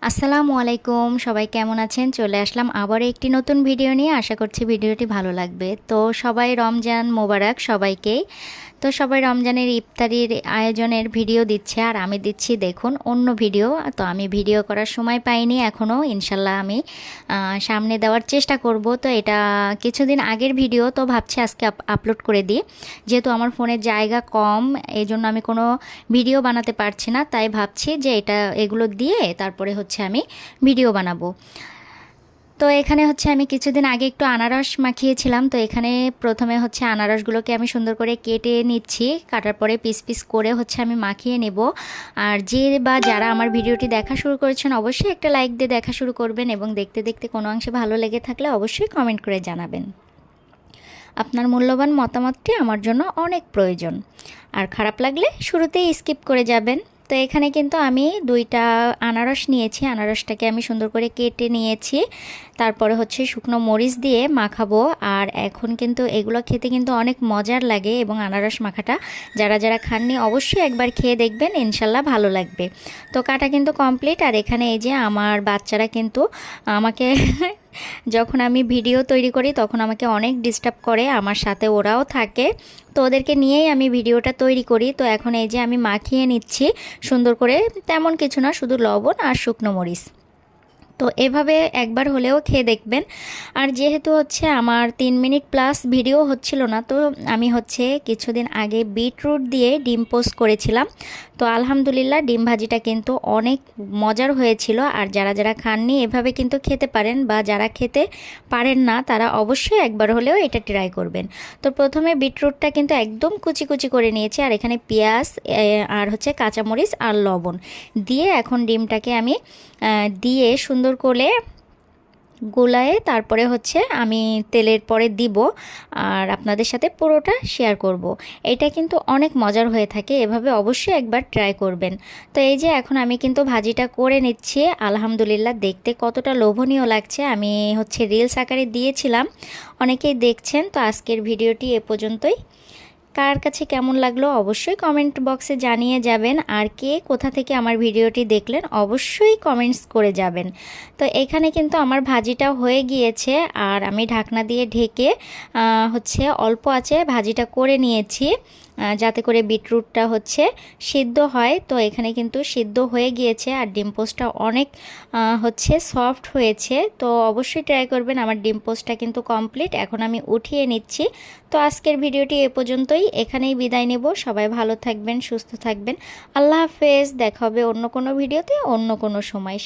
আসসালামু আলাইকুম, সবাই কেমন আছেন? চলে আসলাম আবার একটি নতুন ভিডিও নিয়ে। আশা করছি ভিডিওটি ভালো লাগবে। তো সবাই রমজান মোবারক সবাইকেই। তো সবাই রমজানের ইফতারির আয়োজনের ভিডিও দিচ্ছে আর আমি দিচ্ছি দেখুন অন্য ভিডিও। তো আমি ভিডিও করার সময় পাইনি এখনও, ইনশাল্লাহ আমি সামনে দেওয়ার চেষ্টা করব। তো এটা কিছুদিন আগের ভিডিও, তো ভাবছি আজকে আপলোড করে দিই। যেহেতু আমার ফোনের জায়গা কম, এই জন্য আমি কোনো ভিডিও বানাতে পারছি না, তাই ভাবছি যে এগুলো দিয়ে তারপরে হচ্ছে আমি ভিডিও বানাবো। তো এখানে হচ্ছে আমি কিছুদিন আগে একটু আনারস মাখিয়েছিলাম। তো এখানে প্রথমে হচ্ছে আনারসগুলোকে আমি সুন্দর করে কেটে নিচ্ছি, কাটার পরে পিস পিস করে হচ্ছে আমি মাখিয়ে নেব। আর যারা আমার ভিডিওটি দেখা শুরু করেছেন অবশ্যই একটা লাইক দিয়ে দেখা শুরু করবেন, এবং দেখতে দেখতে কোনো অংশে ভালো লেগে থাকলে অবশ্যই কমেন্ট করে জানাবেন। আপনার মূল্যবান মতামতটি আমার জন্য অনেক প্রয়োজন। আর খারাপ লাগলে শুরুতেই স্কিপ করে যাবেন। তো এখানে কিন্তু আমি 2টা আনারস নিয়েছি, আনারসটাকে আমি সুন্দর করে কেটে নিয়েছি। তারপরে হচ্ছে শুকনো মরিচ দিয়ে মাখাবো। আর এখন কিন্তু এগুলো খেতে কিন্তু অনেক মজার লাগে, এবং আনারস মাখাটা যারা যারা খাননি অবশ্যই একবার খেয়ে দেখবেন, ইনশাল্লাহ ভালো লাগবে। তো কাটা কিন্তু কমপ্লিট। আর এখানে এই যে আমার বাচ্চারা কিন্তু আমাকে যখন আমি ভিডিও তৈরি করি তখন আমাকে অনেক ডিস্টার্ব করে, আমার সাথে ওরাও থাকে। তো ওদেরকে নিয়েই আমি ভিডিওটা তৈরি করি। তো এখন এই যে আমি মাখিয়ে নিচ্ছি সুন্দর করে, তেমন কিছু না, শুধু লবণ আর শুকনো মরিচ। তো এভাবে একবার হলেও খেয়ে দেখবেন। আর যেহেতু হচ্ছে আমার 3 মিনিট প্লাস ভিডিও হচ্ছিল না, তো আমি হচ্ছে কিছুদিন আগে বিটরুট দিয়ে ডিম পোস্ট করেছিলাম। তো আলহামদুলিল্লাহ ডিম ভাজিটা কিন্তু অনেক মজার হয়েছিল। আর যারা যারা খাননি এভাবে কিন্তু খেতে পারেন, বা যারা খেতে পারেন না তারা অবশ্যই একবার হলেও এটা ট্রাই করবেন। তো প্রথমে বিটরুটটা কিন্তু একদম কুচি কুচি করে নিয়েছি, আর এখানে পেঁয়াজ আর হচ্ছে কাঁচামরিচ আর লবণ দিয়ে এখন ডিমটাকে আমি দিয়ে সুন্দর করে গোলায়ে তারপরে হচ্ছে আমি তেলের পরে দিব, আর আপনাদের সাথে পুরোটা শেয়ার করব। এটা কিন্তু অনেক মজার হয়ে থাকে, এভাবে অবশ্যই একবার ট্রাই করবেন। তো এই যে এখন আমি কিন্তু ভাজিটা করে নিচ্ছি। আলহামদুলিল্লাহ দেখতে কতটা লোভনীয় লাগছে। আমি হচ্ছে রিলস আকারে দিয়েছিলাম, অনেকেই দেখছেন। তো আজকের ভিডিওটি এ পর্যন্তই। কার কাছে কেমন লাগলো অবশ্যই কমেন্ট বক্সে জানিয়ে যাবেন। আর কে কোথা থেকে আমার ভিডিওটি দেখলেন অবশ্যই কমেন্টস করে যাবেন। তো এখানে কিন্তু আমার ভাজিটা হয়ে গিয়েছে, আর আমি ঢাকনা দিয়ে ঢেকে হচ্ছে অল্প আঁচে ভাজিটা করে নিয়েছি, যাতে করে বিটরুটটা হচ্ছে সিদ্ধ হয়। তো এখানে কিন্তু সিদ্ধ হয়ে গিয়েছে, আর ডিম পোস্টটা অনেক হচ্ছে সফট হয়েছে। তো অবশ্যই ট্রাই করবেন। আমার ডিম পোস্টটা কিন্তু কমপ্লিট, এখন আমি উঠিয়ে নিচ্ছি। তো আজকের ভিডিওটি এ পর্যন্তই, এখানেই বিদায় নেব। সবাই ভালো থাকবেন, সুস্থ থাকবেন। আল্লাহ হাফেজ। দেখা হবে অন্য কোনো ভিডিওতে অন্য কোনো সময়।